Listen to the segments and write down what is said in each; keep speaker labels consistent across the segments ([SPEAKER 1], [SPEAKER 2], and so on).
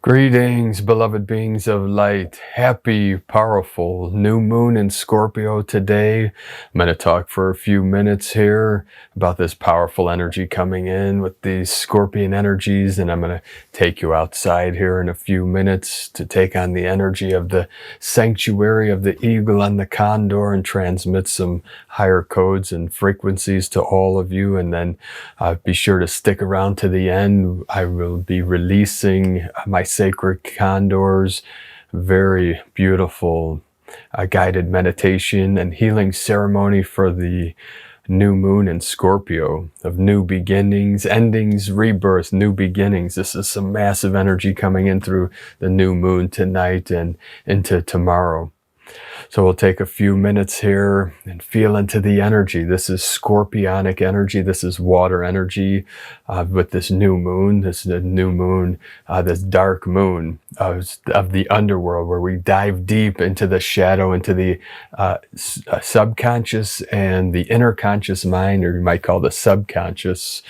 [SPEAKER 1] Greetings, beloved beings of light. Happy, powerful new moon in Scorpio today. I'm going to talk for a few minutes here about this powerful energy coming in with these scorpion energies, and I'm going to take you outside here in a few minutes to take on the energy of the sanctuary of the eagle and the condor and transmit some higher codes and frequencies to all of you. And then be sure to stick around to the end. I will be releasing my sacred condors, very beautiful guided meditation and healing ceremony for the new moon in Scorpio of new beginnings, endings, rebirth, new beginnings. This is some massive energy coming in through the new moon tonight and into tomorrow. So we'll take a few minutes here and feel into the energy. This is Scorpionic energy. This is water energy with this new moon. This dark moon of the underworld, where we dive deep into the shadow, into the subconscious and the inner conscious mind, or you might call the subconscious,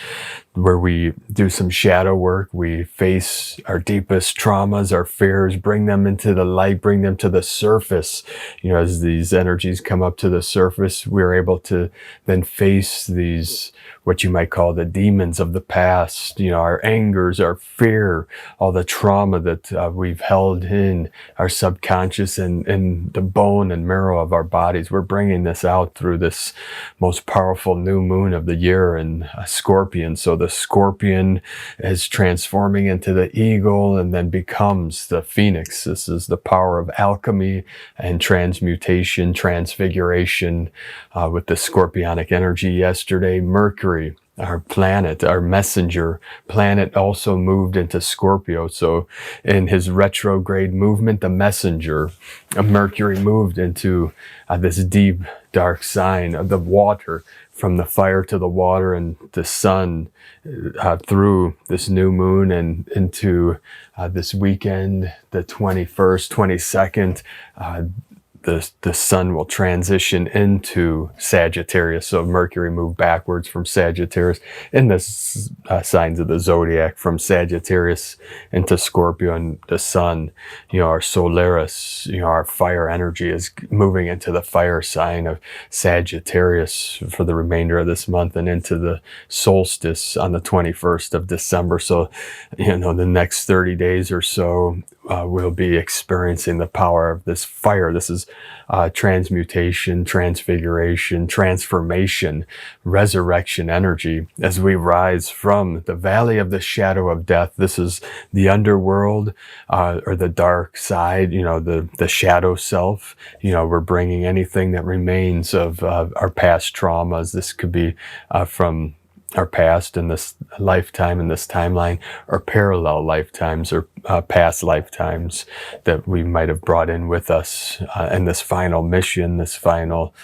[SPEAKER 1] where we do some shadow work. We face our deepest traumas, our fears, bring them into the light, bring them to the surface. You know, as these energies come up to the surface, we're able to then face these, what you might call the demons of the past, you know, our angers, our fear, all the trauma that we've held in our subconscious and in the bone and marrow of our bodies. We're bringing this out through this most powerful new moon of the year in Scorpion. So the scorpion is transforming into the eagle and then becomes the phoenix. This is the power of alchemy and transmutation, transfiguration with the scorpionic energy. Yesterday, Mercury, our planet, our messenger planet, also moved into Scorpio. So in his retrograde movement, the messenger of Mercury moved into this deep, dark sign of the water, from the fire to the water and the sun, through this new moon and into this weekend, the 21st, 22nd, the sun will transition into Sagittarius. So Mercury moved backwards from Sagittarius in the signs of the zodiac, from Sagittarius into Scorpio, and the sun, you know, our Solaris, you know, our fire energy is moving into the fire sign of Sagittarius for the remainder of this month and into the solstice on the 21st of December. So, you know, the next 30 days or so, we'll be experiencing the power of this fire. This is transmutation, transfiguration, transformation, resurrection energy as we rise from the valley of the shadow of death. This is the underworld, or the dark side, you know, the shadow self. You know, we're bringing anything that remains of our past traumas. This could be from our past in this lifetime, in this timeline, or parallel lifetimes, or past lifetimes that we might have brought in with us in this final mission, this final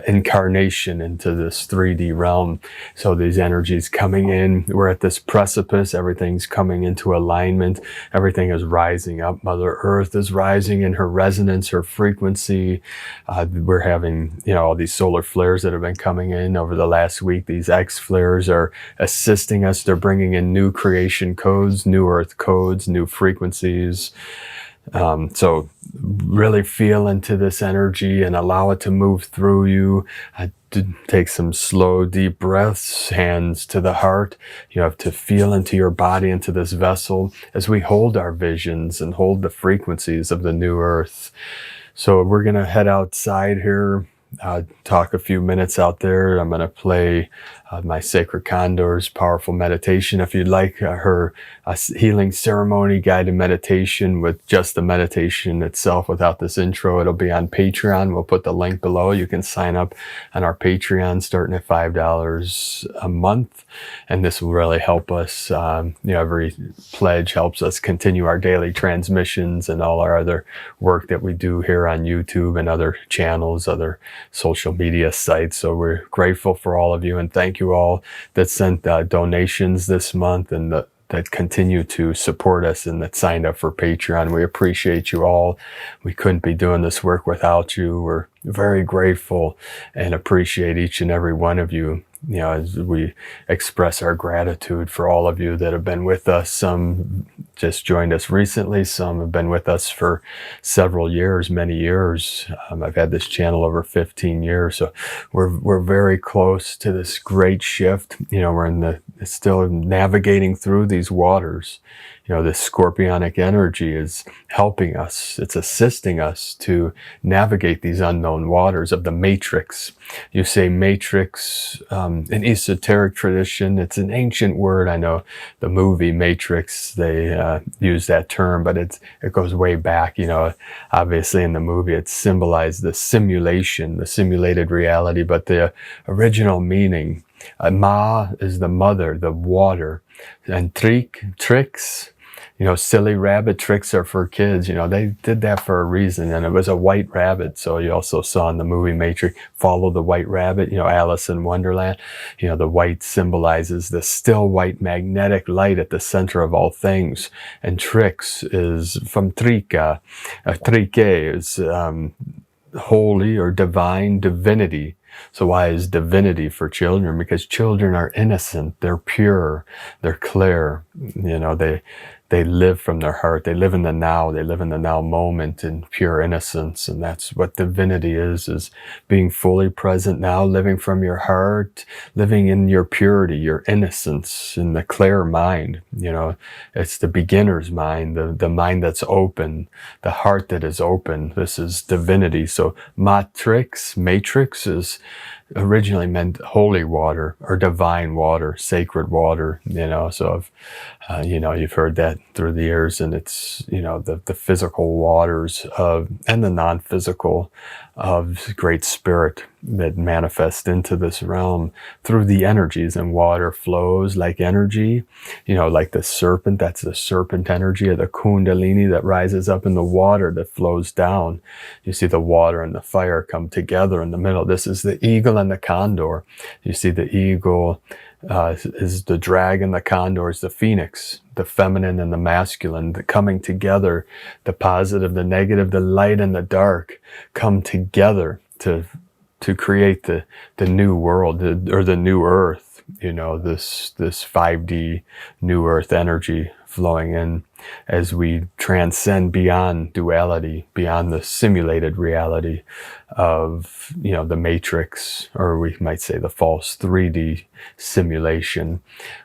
[SPEAKER 1] incarnation into this 3D realm. So these energies coming in, we're at this precipice, everything's coming into alignment, everything is rising up. Mother Earth is rising in her resonance, her frequency. We're having, you know, all these solar flares that have been coming in over the last week. These X flares are assisting us. They're bringing in new creation codes, new earth codes, new frequencies. So really feel into this energy and allow it to move through you. To take some slow, deep breaths, hands to the heart. You have to feel into your body, into this vessel, as we hold our visions and hold the frequencies of the new earth. So we're going to head outside here, talk a few minutes out there. I'm going to play my Sacred Condors powerful meditation. If you'd like her healing ceremony guided meditation with just the meditation itself without this intro, it'll be on Patreon. We'll put the link below. You can sign up on our Patreon starting at $5 a month, and this will really help us. You know, every pledge helps us continue our daily transmissions and all our other work that we do here on YouTube and other channels, other social media sites. So we're grateful for all of you, and thank you all that sent donations this month and that continue to support us and that signed up for Patreon. We appreciate you all. We couldn't be doing this work without you. We're very grateful and appreciate each and every one of you. as we express our gratitude for all of you that have been with us. Some just joined us recently. Some have been with us for several years, many years. I've had this channel over 15 years. So we're very close to this great shift. We're still navigating through these waters. This Scorpionic energy is helping us. It's assisting us to navigate these unknown waters of the matrix. You say matrix, in esoteric tradition, it's an ancient word. I know the movie Matrix, they use that term, but it goes way back. Obviously in the movie it symbolized the simulation, the simulated reality, but the original meaning, Ma is the mother, the water, and tricks, silly rabbit tricks are for kids. They did that for a reason, and it was a white rabbit. So you also saw in the movie Matrix, follow the white rabbit, Alice in Wonderland. The white symbolizes the still white magnetic light at the center of all things. And tricks is from trika. Trike is holy or divine, divinity. So why is divinity for children? Because children are innocent, they're pure, they're clear. They live from their heart. They live in the now. They live in the now moment in pure innocence. And that's what divinity is being fully present now, living from your heart, living in your purity, your innocence, in the clear mind. It's the beginner's mind, the mind that's open, the heart that is open. This is divinity. So matrix is originally meant holy water or divine water, sacred water, so you've heard that through the years, and it's, the physical waters and the non-physical of Great Spirit that manifest into this realm through the energies, and water flows like energy, like the serpent. That's the serpent energy of the kundalini that rises up in the water that flows down. You see the water and the fire come together in the middle. This is the eagle and the condor. You see the eagle is the dragon, the condor is the phoenix, the feminine and the masculine, the coming together, the positive, the negative, the light and the dark come together to create the new world, or the new earth, this 5D new earth energy flowing in as we transcend beyond duality, beyond the simulated reality of, the matrix, or we might say the false 3D simulation,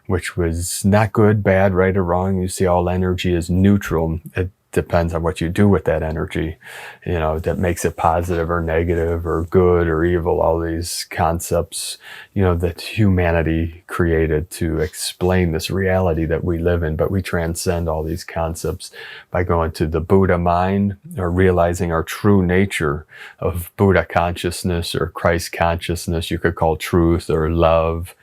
[SPEAKER 1] which was not good, bad, right or wrong. You see, all energy is neutral. It depends on what you do with that energy, that makes it positive or negative or good or evil. All these concepts, that humanity created to explain this reality that we live in. But we transcend all these concepts by going to the Buddha mind, or realizing our true nature of Buddha consciousness or Christ consciousness. You could call truth or love,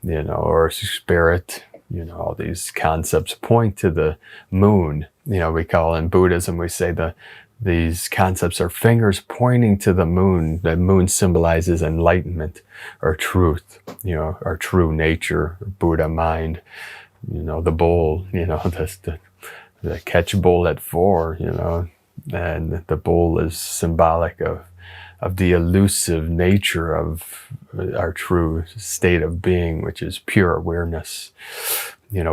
[SPEAKER 1] or spirit. All these concepts point to the moon. We call in Buddhism, we say these concepts are fingers pointing to the moon. The moon symbolizes enlightenment or truth, our true nature, Buddha mind. The bull, the catch bull at 4, and the bull is symbolic of the elusive nature of our true state of being, which is pure awareness,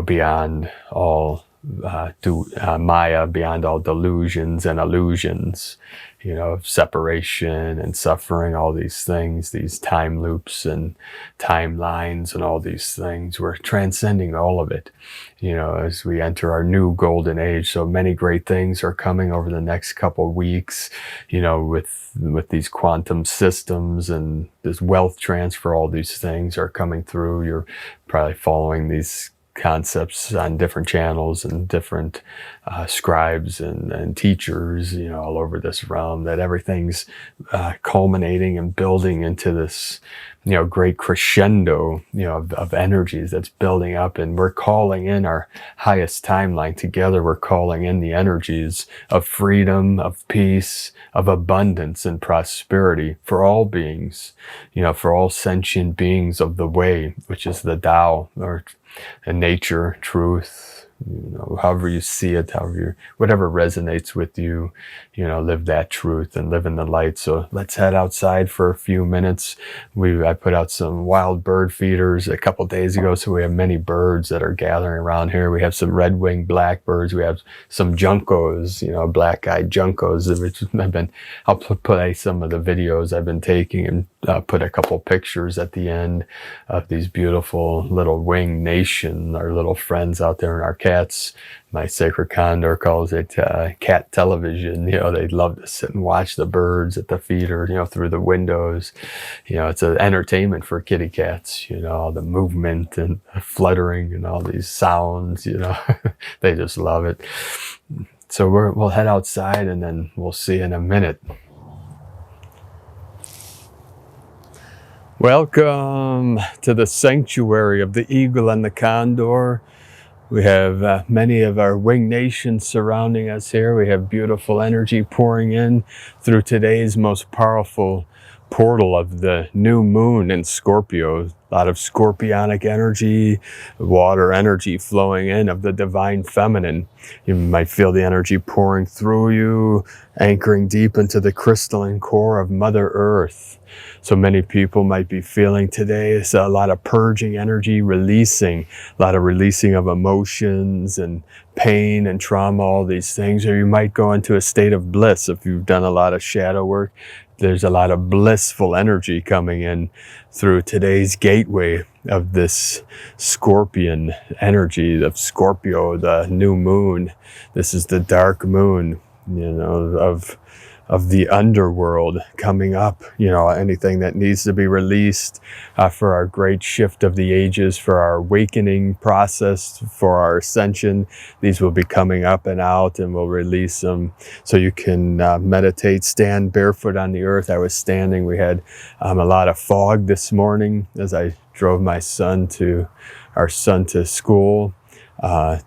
[SPEAKER 1] beyond all Maya, beyond all delusions and illusions, of separation and suffering, all these things, these time loops and timelines and all these things. We're transcending all of it, as we enter our new golden age. So many great things are coming over the next couple of weeks, with these quantum systems and this wealth transfer. All these things are coming through. You're probably following these concepts on different channels and different scribes and teachers, all over this realm, that everything's culminating and building into this, great crescendo, of energies that's building up. And we're calling in our highest timeline together. We're calling in the energies of freedom, of peace, of abundance and prosperity for all beings, for all sentient beings of the way, which is the Tao, or nature, truth, however you see it, whatever resonates with you, live that truth and live in the light. So let's head outside for a few minutes. I put out some wild bird feeders a couple days ago, so we have many birds that are gathering around here. We have some red-winged blackbirds. We have some juncos, black-eyed juncos, which I'll play some of the videos I've been taking and put a couple pictures at the end of these beautiful little winged nation, our little friends out there, and our cats. My sacred condor calls it cat television. They love to sit and watch the birds at the feeder, through the windows. It's an entertainment for kitty cats, all the movement and fluttering and all these sounds, they just love it. So we'll head outside and then we'll see in a minute. Welcome to the sanctuary of the eagle and the condor. We have many of our winged nations surrounding us here. We have beautiful energy pouring in through today's most powerful portal of the new moon in Scorpio. A lot of Scorpionic energy, water energy flowing in of the divine feminine. You might feel the energy pouring through you, anchoring deep into the crystalline core of Mother Earth. So many people might be feeling today is a lot of purging energy, a lot of releasing of emotions and pain and trauma, all these things. Or you might go into a state of bliss if you've done a lot of shadow work. There's a lot of blissful energy coming in through today's gateway of this scorpion energy of Scorpio, the new moon. This is the dark moon, of the underworld coming up, anything that needs to be released for our great shift of the ages, for our awakening process, for our ascension. These will be coming up and out, and we'll release them so you can meditate, stand barefoot on the earth. I was standing, we had a lot of fog this morning as I drove our son to school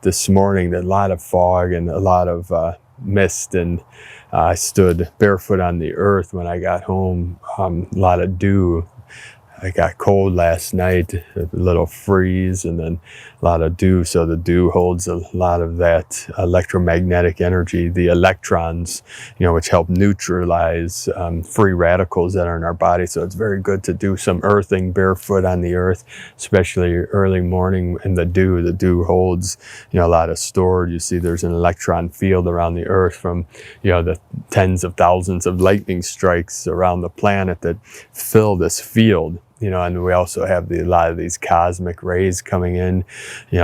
[SPEAKER 1] this morning. A lot of fog and a lot of mist, and I stood barefoot on the earth when I got home. A lot of dew. I got cold last night, a little freeze, and then a lot of dew. So the dew holds a lot of that electromagnetic energy, the electrons, which help neutralize free radicals that are in our body. So it's very good to do some earthing barefoot on the earth, especially early morning in the dew. The dew holds, a lot of stored. You see there's an electron field around the earth from, the tens of thousands of lightning strikes around the planet that fill this field. And we also have a lot of these cosmic rays coming in,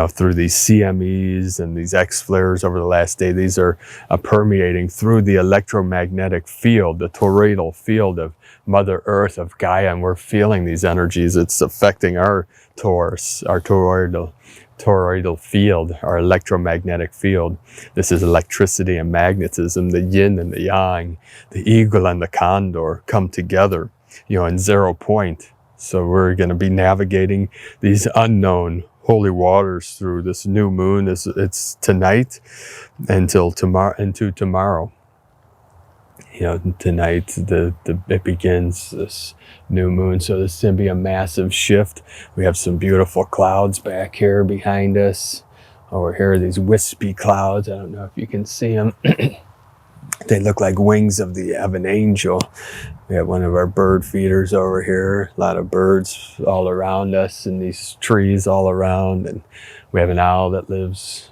[SPEAKER 1] through these CMEs and these X flares over the last day. These are permeating through the electromagnetic field, the toroidal field of Mother Earth, of Gaia, and we're feeling these energies. It's affecting our torus, our toroidal field, our electromagnetic field. This is electricity and magnetism, the yin and the yang, the eagle and the condor come together, in 0 point. So we're going to be navigating these unknown holy waters through this new moon. It's tonight until tomorrow, into tomorrow. Tonight it begins, this new moon. So this is going to be a massive shift. We have some beautiful clouds back here behind us. Over here, these wispy clouds. I don't know if you can see them. They look like wings of an angel. We have one of our bird feeders over here. A lot of birds all around us, and these trees all around. And we have an owl that lives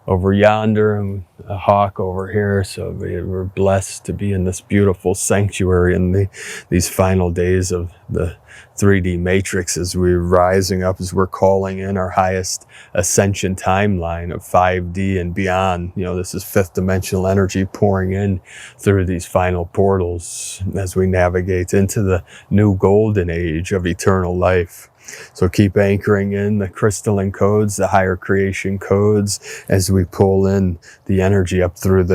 [SPEAKER 1] over yonder, and a hawk over here. So we're blessed to be in this beautiful sanctuary in these final days of the 3D matrix, as we're rising up, as we're calling in our highest ascension timeline of 5D and beyond. This is fifth dimensional energy pouring in through these final portals as we navigate into the new golden age of eternal life. So keep anchoring in the crystalline codes, the higher creation codes, as we pull in the energy up through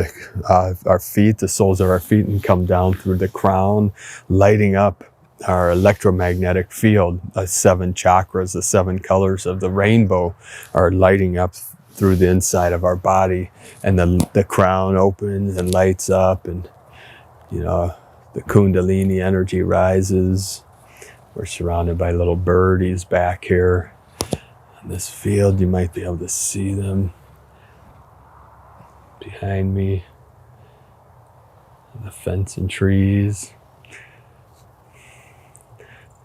[SPEAKER 1] our feet, the soles of our feet, and come down through the crown, lighting up our electromagnetic field. The 7 chakras, the 7 colors of the rainbow are lighting up through the inside of our body, and the crown opens and lights up, and the kundalini energy rises. We're surrounded by little birdies back here in this field. You might be able to see them. behind me, the fence and trees.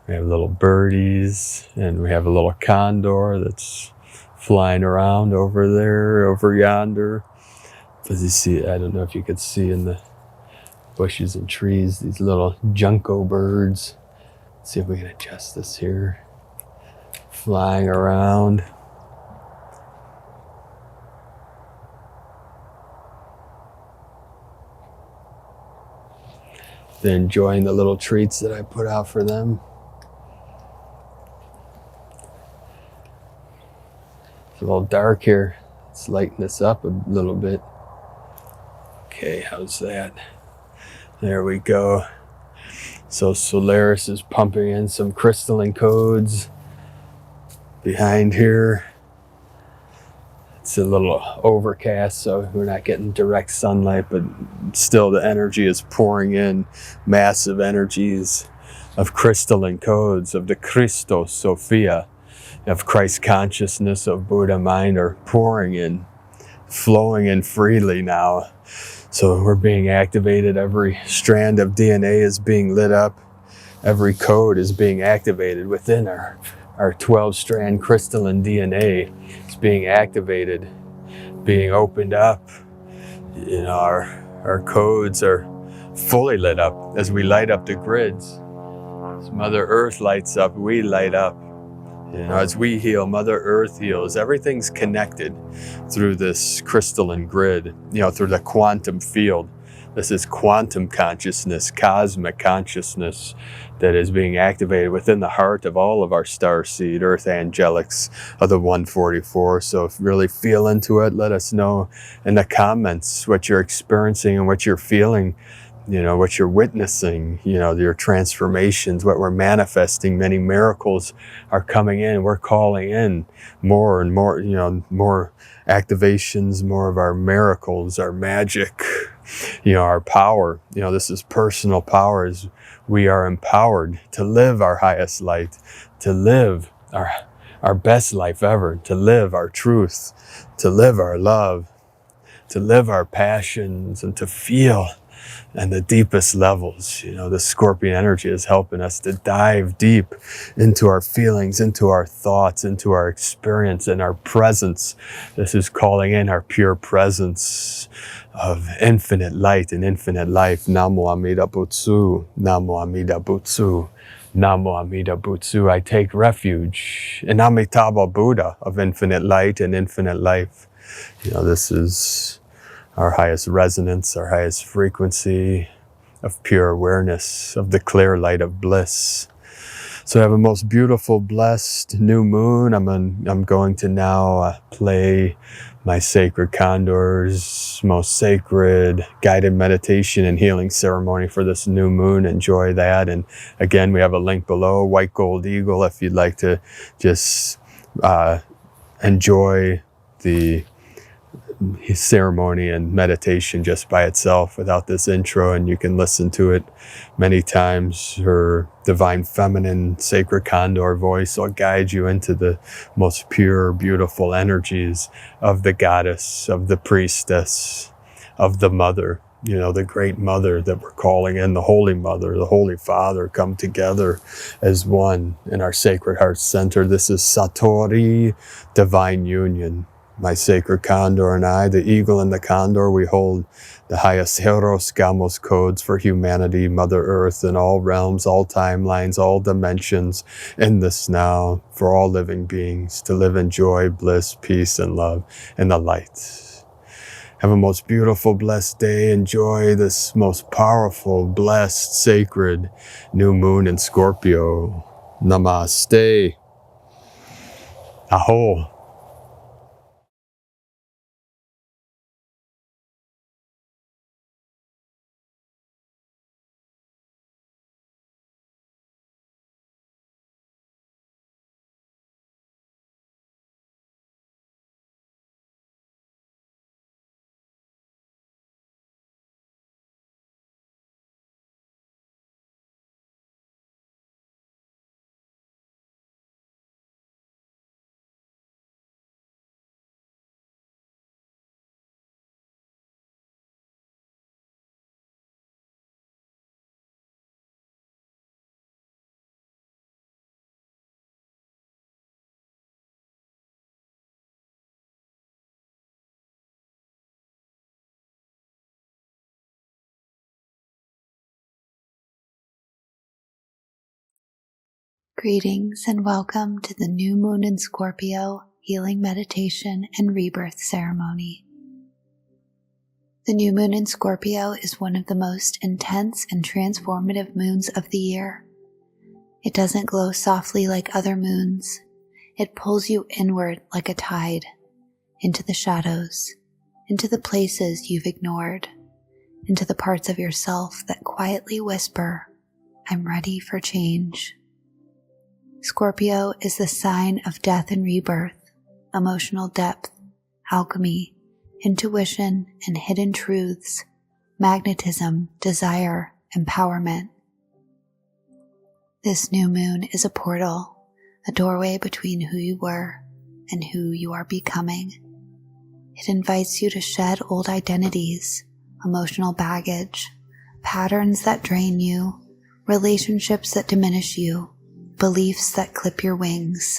[SPEAKER 1] We have little birdies, and we have a little condor that's flying around over there, over yonder. As you see, I don't know if you could see in the bushes and trees, these little junco birds. Let's see if we can adjust this here. Flying around. They're enjoying the little treats that I put out for them. It's a little dark here. Let's lighten this up a little bit. Okay, how's that? There we go. So Solaris is pumping in some crystalline codes behind here. It's a little overcast, so we're not getting direct sunlight, but still the energy is pouring in. Massive energies of crystalline codes, of the Christos Sophia, of Christ consciousness, of Buddha mind are pouring in, flowing in freely now. So we're being activated. Every strand of DNA is being lit up. Every code is being activated within our 12-strand crystalline DNA. It's being activated, being opened up. You know, our codes are fully lit up as we light up the grids. As Mother Earth lights up, we light up. You know, as we heal, Mother Earth heals. Everything's connected through this crystalline grid, you know, through the quantum field. This is quantum consciousness, cosmic consciousness that is being activated within the heart of all of our starseed, earth angelics of the 144. So if you really feel into it, let us know in the comments what you're experiencing and what you're feeling. You know, what you're witnessing, you know, your transformations, what we're manifesting. Many miracles are coming in. We're calling in more and more, you know, more activations, more of our miracles, our magic, you know, our power. You know, this is personal power. As we are empowered to live our highest light, to live our best life ever, to live our truth, to live our love, to live our passions, and to feel and the deepest levels. You know, the Scorpion energy is helping us to dive deep into our feelings, into our thoughts, into our experience and our presence. This is calling in our pure presence of infinite light and infinite life. Namo Amida Butsu, Namo Amida Butsu, Namo Amida Butsu. I take refuge in Amitabha Buddha of infinite light and infinite life. You know, this is our highest resonance, our highest frequency of pure awareness, of the clear light of bliss. So I have a most beautiful, blessed new moon. I'm going to now play my sacred condors, most sacred guided meditation and healing ceremony for this new moon. Enjoy that. And again, we have a link below, White Gold Eagle, if you'd like to just enjoy the his ceremony and meditation just by itself without this intro, and you can listen to it many times. Her divine feminine sacred condor voice will guide you into the most pure, beautiful energies of the goddess, of the priestess, of the mother, you know, the great mother that we're calling in, the holy mother, the holy father come together as one in our sacred heart center. This is Satori, divine union. My sacred condor and I, the eagle and the condor, we hold the highest Heros Gamos codes for humanity, Mother Earth, in all realms, all timelines, all dimensions, in this now, for all living beings, to live in joy, bliss, peace, and love, in the light. Have a most beautiful, blessed day. Enjoy this most powerful, blessed, sacred new moon in Scorpio. Namaste. A'ho.
[SPEAKER 2] Greetings and welcome to the new moon in Scorpio healing meditation and rebirth ceremony. The new moon in Scorpio is one of the most intense and transformative moons of the year. It doesn't glow softly like other moons. It pulls you inward like a tide, into the shadows, into the places you've ignored, into the parts of yourself that quietly whisper, "I'm ready for change." Scorpio is the sign of death and rebirth, emotional depth, alchemy, intuition and hidden truths, magnetism, desire, empowerment. This new moon is a portal, a doorway between who you were and who you are becoming. It invites you to shed old identities, emotional baggage, patterns that drain you, relationships that diminish you, beliefs that clip your wings.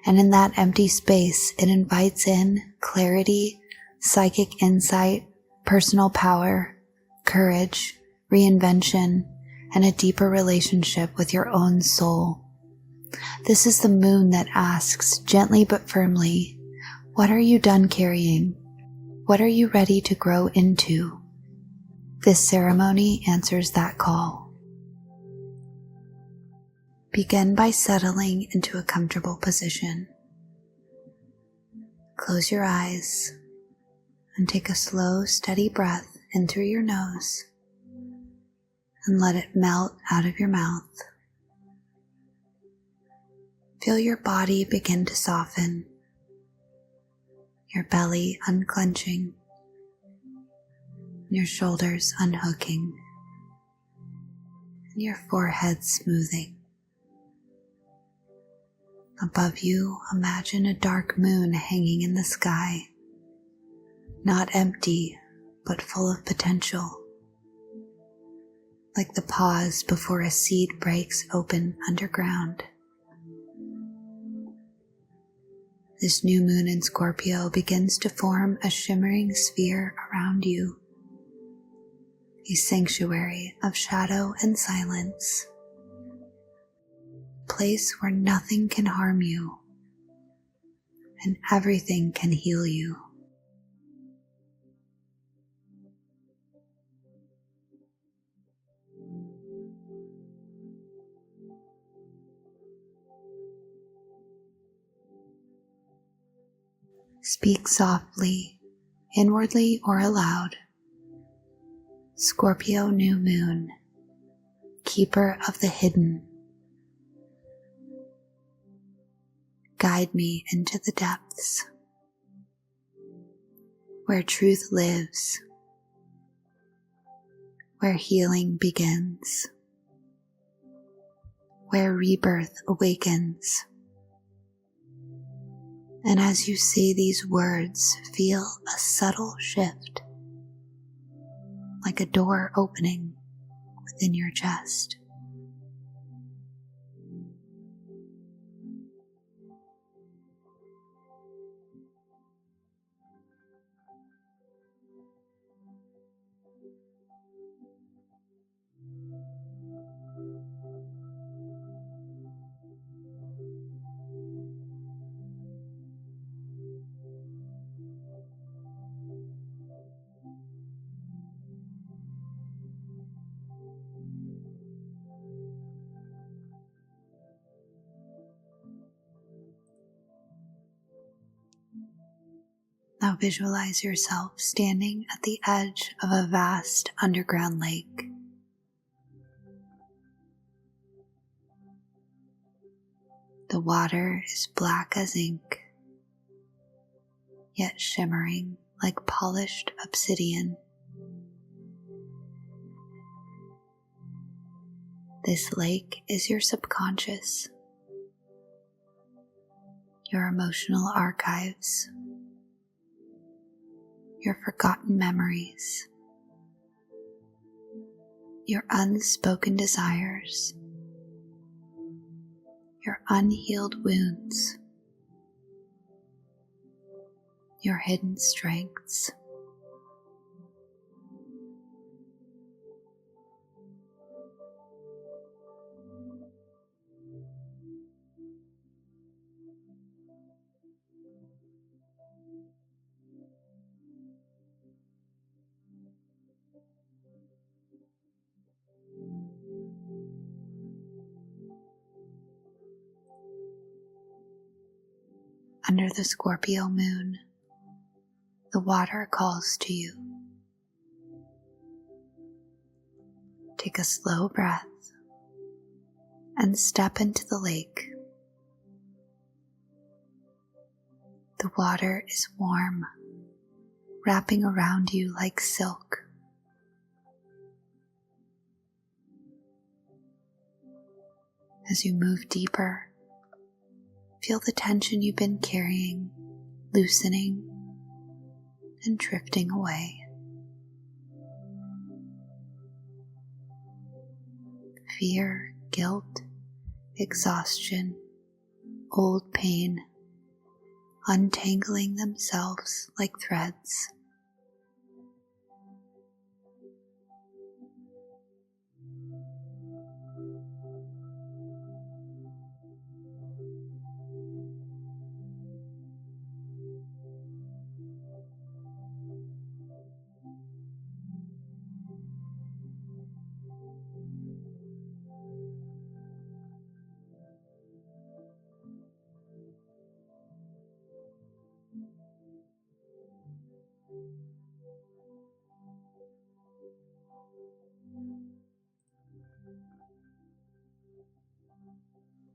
[SPEAKER 2] And in that empty space, it invites in clarity, psychic insight, personal power, courage, reinvention, and a deeper relationship with your own soul. This is the moon that asks, gently but firmly, what are you done carrying? What are you ready to grow into? This ceremony answers that call. Begin by settling into a comfortable position. Close your eyes and take a slow, steady breath in through your nose and let it melt out of your mouth. Feel your body begin to soften, your belly unclenching, your shoulders unhooking, and your forehead smoothing. Above you, imagine a dark moon hanging in the sky, not empty, but full of potential, like the pause before a seed breaks open underground. This new moon in Scorpio begins to form a shimmering sphere around you, a sanctuary of shadow and silence. Place where nothing can harm you and everything can heal you. Speak softly, inwardly or aloud. Scorpio new moon, keeper of the hidden. Guide me into the depths, where truth lives, where healing begins, where rebirth awakens. And as you say these words, feel a subtle shift, like a door opening within your chest. Now visualize yourself standing at the edge of a vast underground lake. The water is black as ink, yet shimmering like polished obsidian. This lake is your subconscious, your emotional archives, your forgotten memories, your unspoken desires, your unhealed wounds, your hidden strengths. Under the Scorpio moon, the water calls to you. Take a slow breath and step into the lake. The water is warm, wrapping around you like silk. As you move deeper, feel the tension you've been carrying loosening and drifting away. Fear, guilt, exhaustion, old pain, untangling themselves like threads.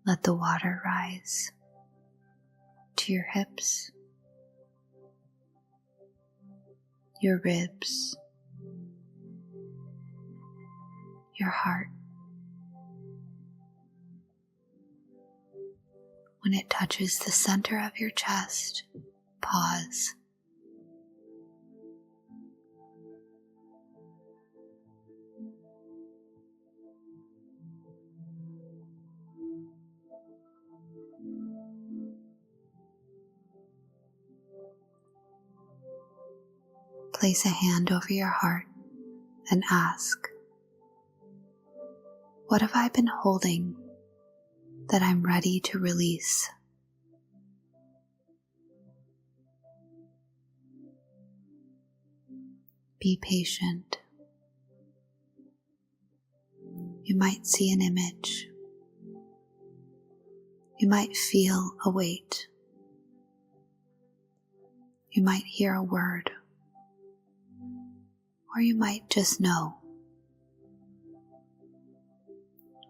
[SPEAKER 2] Let the water rise to your hips, your ribs, your heart. When it touches the center of your chest, pause. Place a hand over your heart and ask, what have I been holding that I'm ready to release? Be patient. You might see an image. You might feel a weight. You might hear a word. Or you might just know.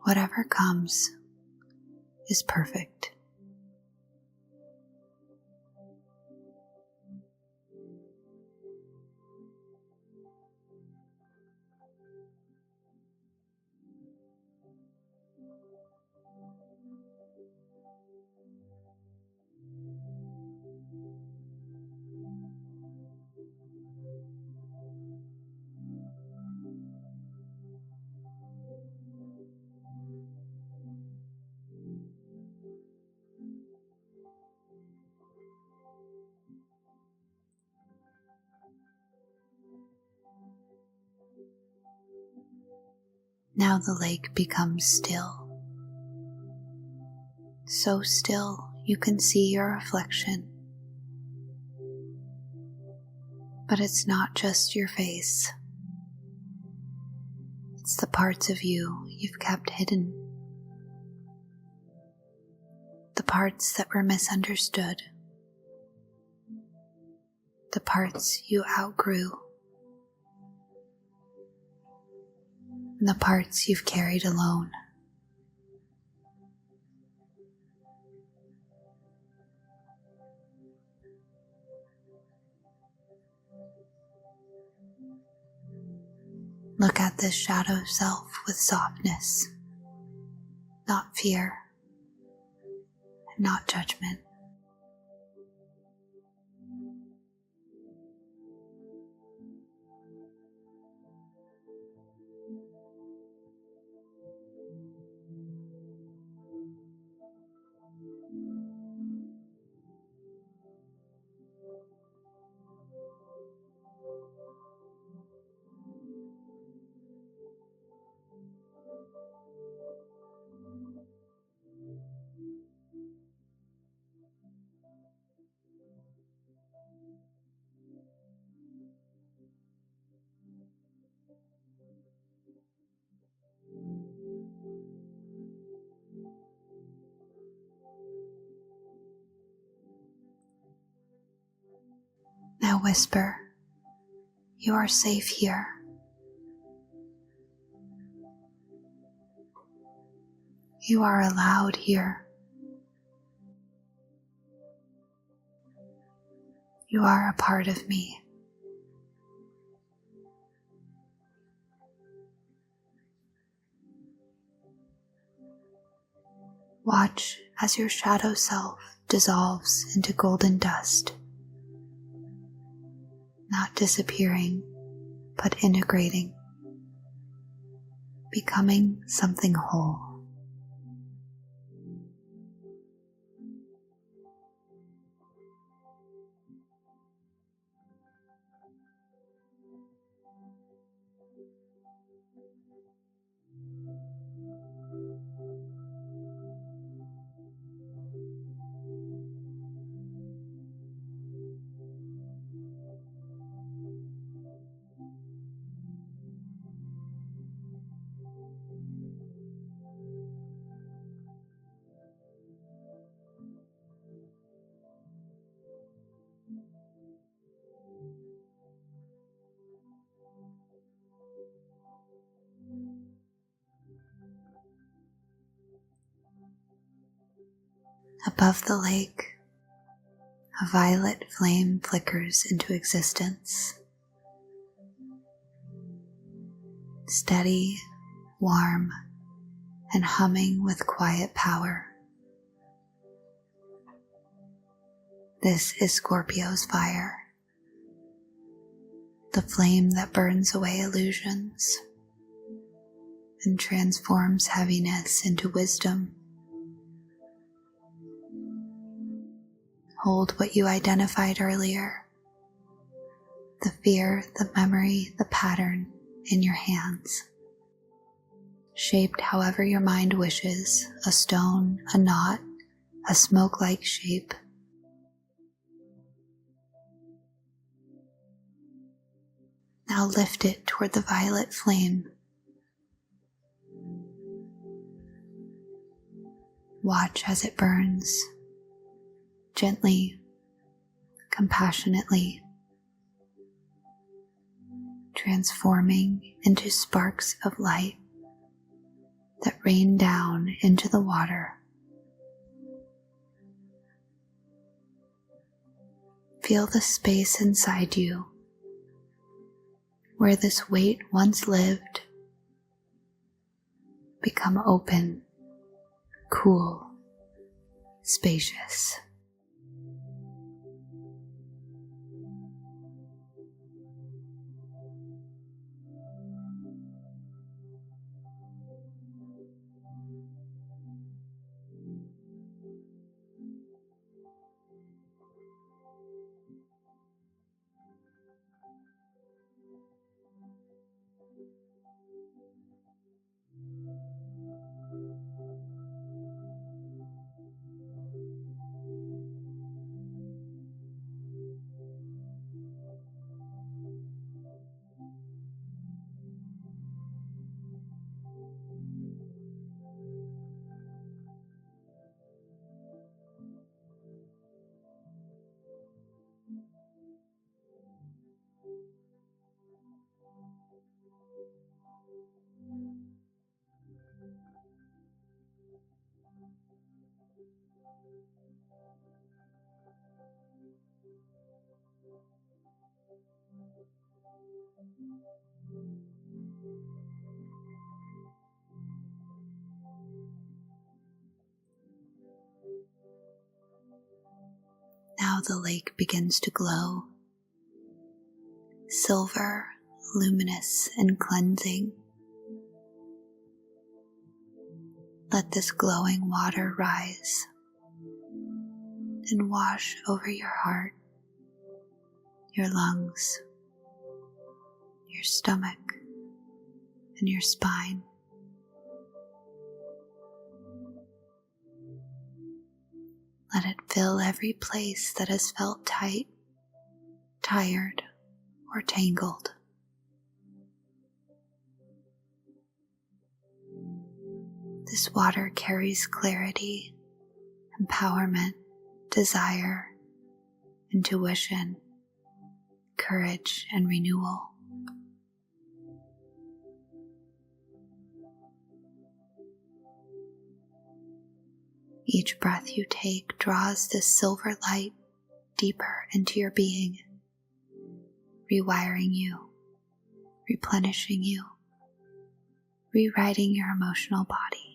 [SPEAKER 2] Whatever comes is perfect. Now the lake becomes still. So still you can see your reflection. But it's not just your face. It's the parts of you you've kept hidden. The parts that were misunderstood. The parts you outgrew. And the parts you've carried alone. Look at this shadow self with softness, not fear, and not judgment. Now whisper, "You are safe here." You are allowed here. You are a part of me. Watch as your shadow self dissolves into golden dust, not disappearing, but integrating, becoming something whole. Above the lake, a violet flame flickers into existence. Steady, warm, and humming with quiet power. This is Scorpio's fire, the flame that burns away illusions and transforms heaviness into wisdom. Hold what you identified earlier, the fear, the memory, the pattern in your hands. Shaped however your mind wishes, a stone, a knot, a smoke-like shape. Now lift it toward the violet flame. Watch as it burns, gently, compassionately, transforming into sparks of light that rain down into the water. Feel the space inside you where this weight once lived become open, cool, spacious. Now the lake begins to glow, silver, luminous, and cleansing. Let this glowing water rise and wash over your heart, your lungs, your stomach, and your spine. Let it fill every place that has felt tight, tired, or tangled. This water carries clarity, empowerment, desire, intuition, courage and renewal. Each breath you take draws this silver light deeper into your being, rewiring you, replenishing you, rewriting your emotional body.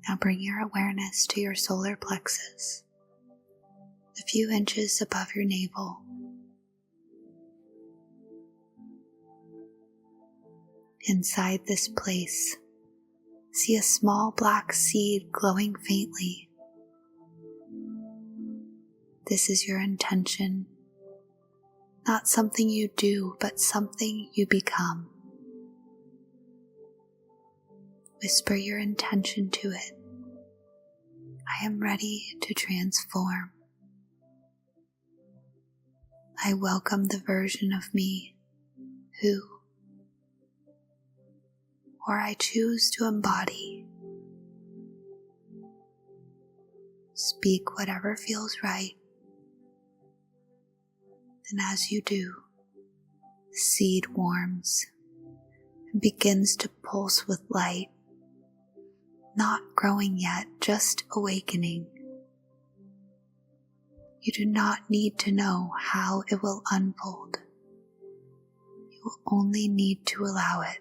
[SPEAKER 2] Now bring your awareness to your solar plexus, a few inches above your navel. Inside this place, see a small black seed glowing faintly. This is your intention, not something you do, but something you become. Whisper your intention to it. I am ready to transform. I welcome the version of me who, or I choose to embody. Speak whatever feels right. And as you do, the seed warms and begins to pulse with light. Not growing yet, just awakening. You do not need to know how it will unfold. You will only need to allow it.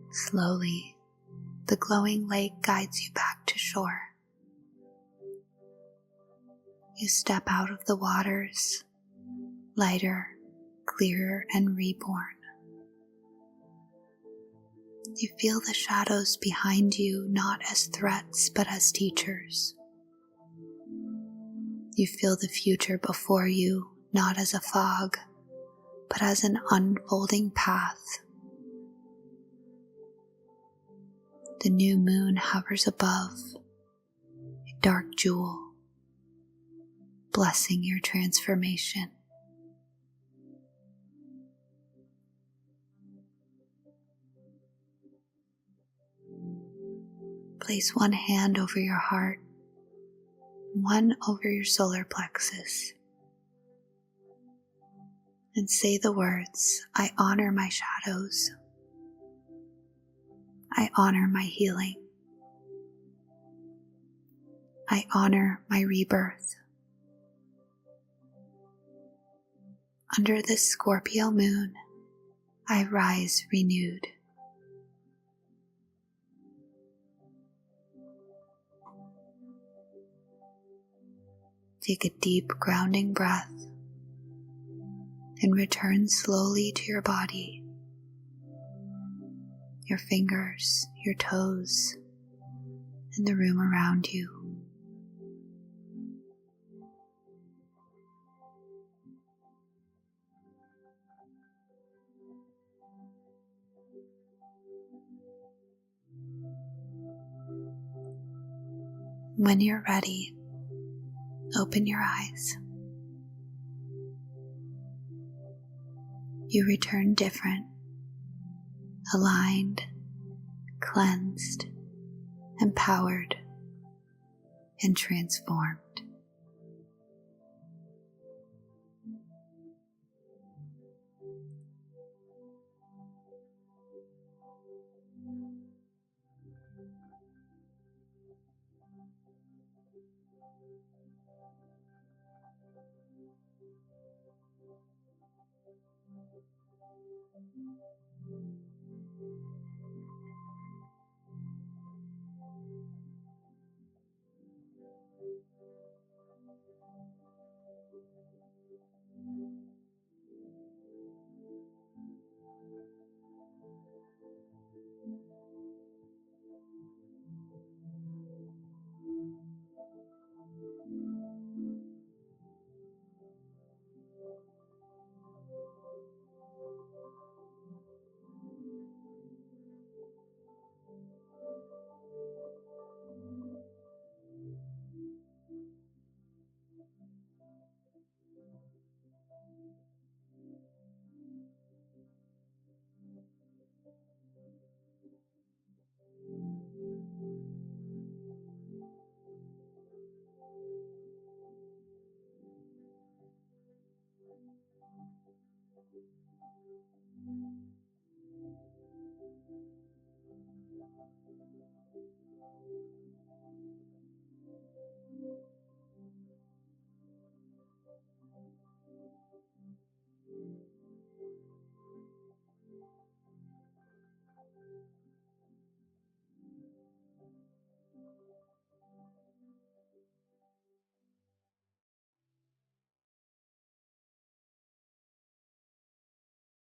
[SPEAKER 2] Slowly, the glowing lake guides you back to shore. You step out of the waters, lighter, clearer, and reborn. You feel the shadows behind you not as threats but as teachers. You feel the future before you not as a fog but as an unfolding path. The new moon hovers above, a dark jewel, blessing your transformation. Place one hand over your heart, one over your solar plexus, and say the words, I honor my shadows. I honor my healing. I honor my rebirth. Under this Scorpio moon, I rise renewed. Take a deep grounding breath and return slowly to your body, your fingers, your toes, and the room around you. When you're ready, open your eyes. You return different, aligned, cleansed, empowered, and transformed.